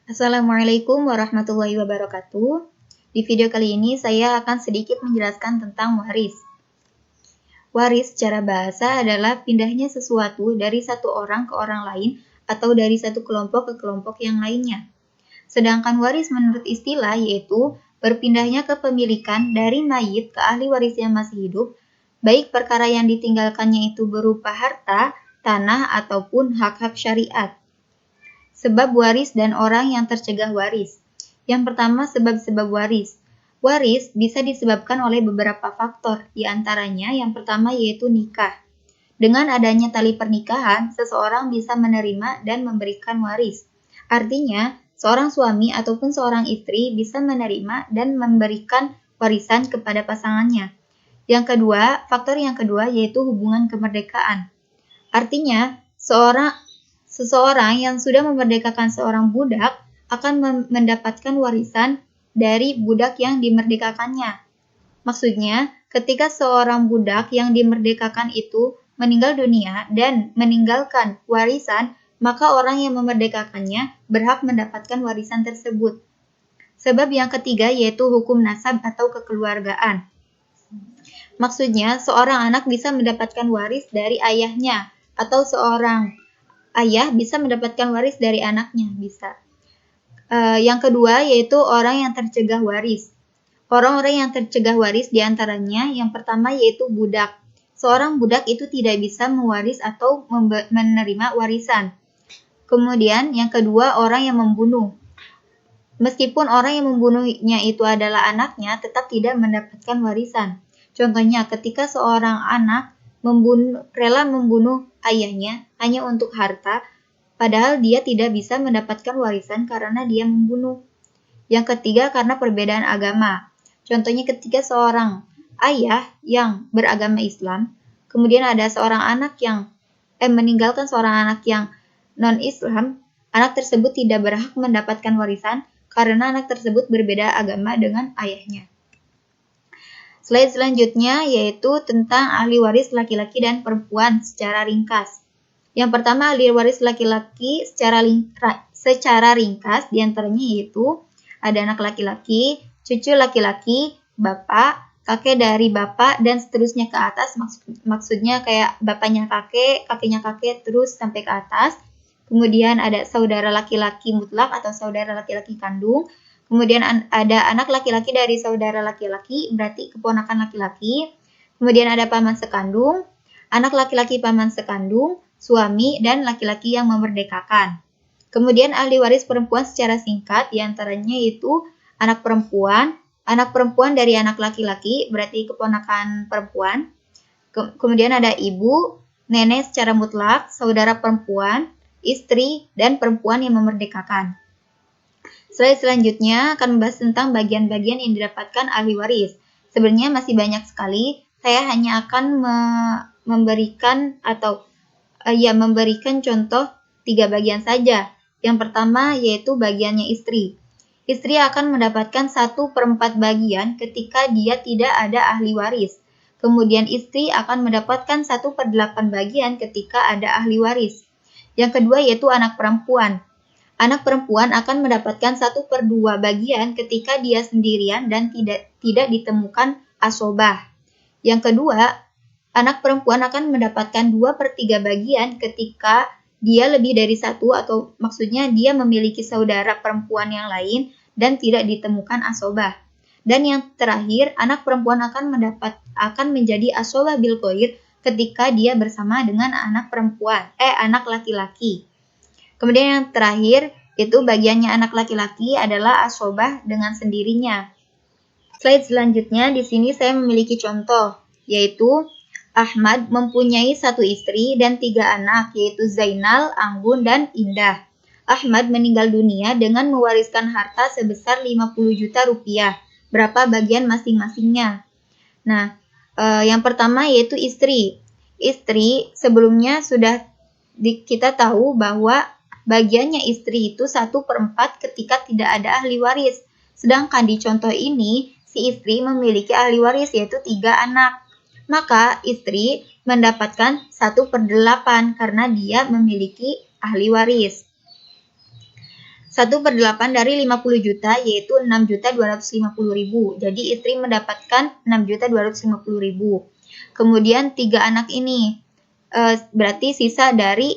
Assalamualaikum warahmatullahi wabarakatuh. Di video kali ini saya akan sedikit menjelaskan tentang waris. Waris secara bahasa adalah pindahnya sesuatu dari satu orang ke orang lain atau dari satu kelompok ke kelompok yang lainnya. Sedangkan waris menurut istilah yaitu berpindahnya kepemilikan dari mayit ke ahli waris yang masih hidup, baik perkara yang ditinggalkannya itu berupa harta, tanah, ataupun hak-hak syariat. Sebab waris dan orang yang tercegah waris. Yang pertama, sebab-sebab waris. Waris bisa disebabkan oleh beberapa faktor, di antaranya yang pertama yaitu nikah. Dengan adanya tali pernikahan, seseorang bisa menerima dan memberikan waris. Artinya, seorang suami ataupun seorang istri bisa menerima dan memberikan warisan kepada pasangannya. Faktor yang kedua yaitu hubungan kemerdekaan. Artinya, seseorang yang sudah memerdekakan seorang budak akan mendapatkan warisan dari budak yang dimerdekakannya. Maksudnya, ketika seorang budak yang dimerdekakan itu meninggal dunia dan meninggalkan warisan, maka orang yang memerdekakannya berhak mendapatkan warisan tersebut. Sebab yang ketiga yaitu hukum nasab atau kekeluargaan. Maksudnya, seorang anak bisa mendapatkan waris dari ayahnya, atau seorang ayah bisa mendapatkan waris dari anaknya, bisa. Yang kedua yaitu orang yang tercegah waris. Orang-orang yang tercegah waris diantaranya yang pertama yaitu budak. Seorang budak itu tidak bisa mewaris atau menerima warisan. Kemudian yang kedua orang yang membunuh. Meskipun orang yang membunuhnya itu adalah anaknya, tetap tidak mendapatkan warisan. Contohnya ketika seorang anak rela membunuh ayahnya hanya untuk harta, padahal dia tidak bisa mendapatkan warisan karena dia membunuh. Yang ketiga karena perbedaan agama. Contohnya ketika seorang ayah yang beragama Islam, kemudian ada seorang anak yang meninggalkan seorang anak yang non-Islam, anak tersebut tidak berhak mendapatkan warisan karena anak tersebut berbeda agama dengan ayahnya. Slide selanjutnya yaitu tentang ahli waris laki-laki dan perempuan secara ringkas. Yang pertama, ahli waris laki-laki secara ringkas diantaranya yaitu ada anak laki-laki, cucu laki-laki, bapak, kakek dari bapak, dan seterusnya ke atas. Maksudnya kayak bapaknya kakek, kakeknya kakek, terus sampai ke atas. Kemudian ada saudara laki-laki mutlak atau saudara laki-laki kandung. Kemudian ada anak laki-laki dari saudara laki-laki, berarti keponakan laki-laki. Kemudian ada paman sekandung, anak laki-laki paman sekandung, suami, dan laki-laki yang memerdekakan. Kemudian ahli waris perempuan secara singkat, diantaranya yaitu anak perempuan dari anak laki-laki, berarti keponakan perempuan. Kemudian ada ibu, nenek secara mutlak, saudara perempuan, istri, dan perempuan yang memerdekakan. Slide selanjutnya akan membahas tentang bagian-bagian yang didapatkan ahli waris. Sebenarnya masih banyak sekali, saya hanya akan memberikan contoh 3 bagian saja. Yang pertama yaitu bagiannya istri. Istri akan mendapatkan 1/4 bagian ketika dia tidak ada ahli waris. Kemudian istri akan mendapatkan 1/8 bagian ketika ada ahli waris. Yang kedua yaitu anak perempuan. Anak perempuan akan mendapatkan 1/2 bagian ketika dia sendirian dan tidak ditemukan asobah. Yang kedua, anak perempuan akan mendapatkan 2/3 bagian ketika dia lebih dari satu atau maksudnya dia memiliki saudara perempuan yang lain dan tidak ditemukan asobah. Dan yang terakhir, anak perempuan akan menjadi asobah bil ghair ketika dia bersama dengan anak laki-laki. Kemudian yang terakhir, itu bagiannya anak laki-laki adalah asobah dengan sendirinya. Slide selanjutnya, di sini saya memiliki contoh, yaitu Ahmad mempunyai 1 istri dan 3 anak, yaitu Zainal, Anggun, dan Indah. Ahmad meninggal dunia dengan mewariskan harta sebesar 50 juta rupiah. Berapa bagian masing-masingnya? Nah, yang pertama yaitu istri. Istri sebelumnya sudah kita tahu bahwa bagiannya istri itu 1/4 ketika tidak ada ahli waris. Sedangkan di contoh ini, si istri memiliki ahli waris yaitu 3 anak. Maka istri mendapatkan 1/8 karena dia memiliki ahli waris. 1/8 dari 50 juta yaitu 6.250.000. Jadi istri mendapatkan 6.250.000. Kemudian 3 anak ini berarti sisa dari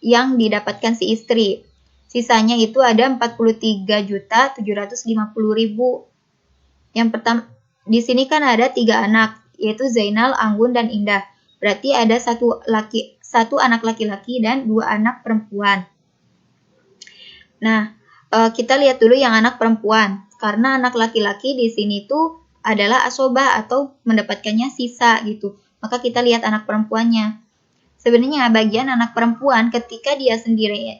yang didapatkan si istri. Sisanya itu ada 43.750.000. Yang pertama di sini kan ada 3 anak yaitu Zainal, Anggun, dan Indah. Berarti ada satu anak laki-laki dan 2 anak perempuan. Nah, kita lihat dulu yang anak perempuan. Karena anak laki-laki di sini tuh adalah asobah atau mendapatkannya sisa gitu. Maka kita lihat anak perempuannya. Sebenarnya bagian anak perempuan ketika dia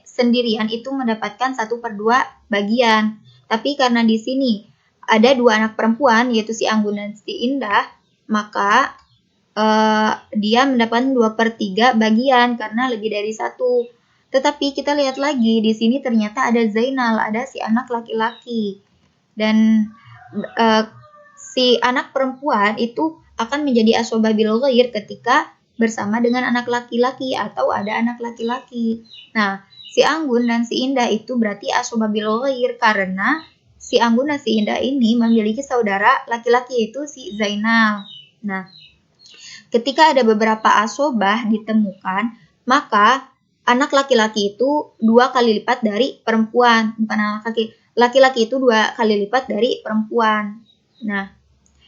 sendirian itu mendapatkan 1/2 bagian. Tapi karena di sini ada 2 anak perempuan yaitu si Anggun dan si Indah, maka dia mendapatkan 2/3 bagian karena lebih dari 1. Tetapi kita lihat lagi di sini ternyata ada Zainal, ada si anak laki-laki. Dan si anak perempuan itu akan menjadi asobah bil ghair ketika bersama dengan anak laki-laki atau ada anak laki-laki. Nah, si Anggun dan si Indah itu berarti asobah bil ghair karena si Anggun dan si Indah ini memiliki saudara laki-laki yaitu si Zainal. Nah, ketika ada beberapa asobah ditemukan, maka anak laki-laki itu 2 kali lipat dari perempuan. Bukan anak laki-laki itu 2 kali lipat dari perempuan. Nah,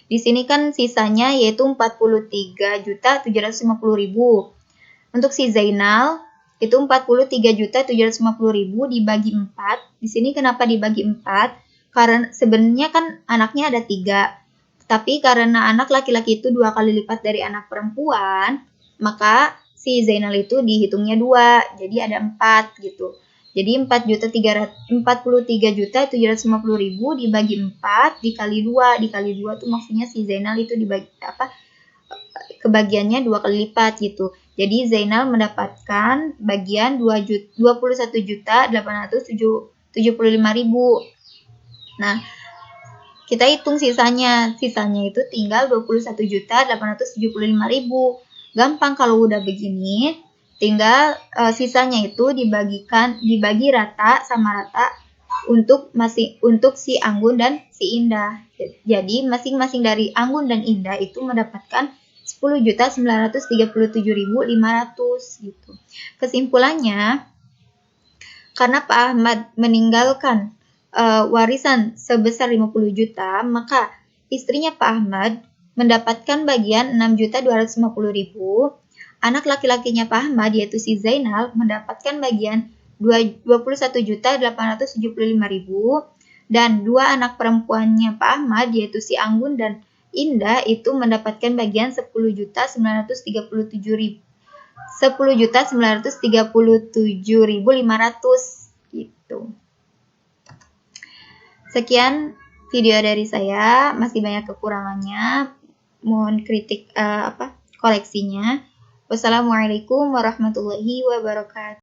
di sini kan sisanya yaitu 43.750.000. Untuk si Zainal itu 43.750.000 dibagi 4. Di sini kenapa dibagi 4? Karena sebenarnya kan anaknya ada 3. Tapi karena anak laki-laki itu 2 kali lipat dari anak perempuan, maka si Zainal itu dihitungnya 2. Jadi ada 4 gitu. Jadi 43.750.000 dibagi 4 dikali 2. Dikali 2 tuh maksudnya si Zainal itu dibagi kebagiannya 2 kali lipat gitu. Jadi Zainal mendapatkan bagian 21.875.000. Nah, kita hitung sisanya. Sisanya itu tinggal 21.875.000. Gampang kalau udah begini. Tinggal sisanya itu dibagi rata sama rata untuk si Anggun dan si Indah. Jadi masing-masing dari Anggun dan Indah itu mendapatkan 10.937.500 gitu. Kesimpulannya, karena Pak Ahmad meninggalkan warisan sebesar 50 juta, maka istrinya Pak Ahmad mendapatkan bagian 6.250.000. Anak laki-lakinya Pak Ahmad yaitu si Zainal mendapatkan bagian 21.875.000 dan 2 anak perempuannya Pak Ahmad yaitu si Anggun dan Indah itu mendapatkan bagian 10.937.500 gitu. Sekian video dari saya, masih banyak kekurangannya. Mohon kritik koreksinya. Wassalamualaikum warahmatullahi wabarakatuh.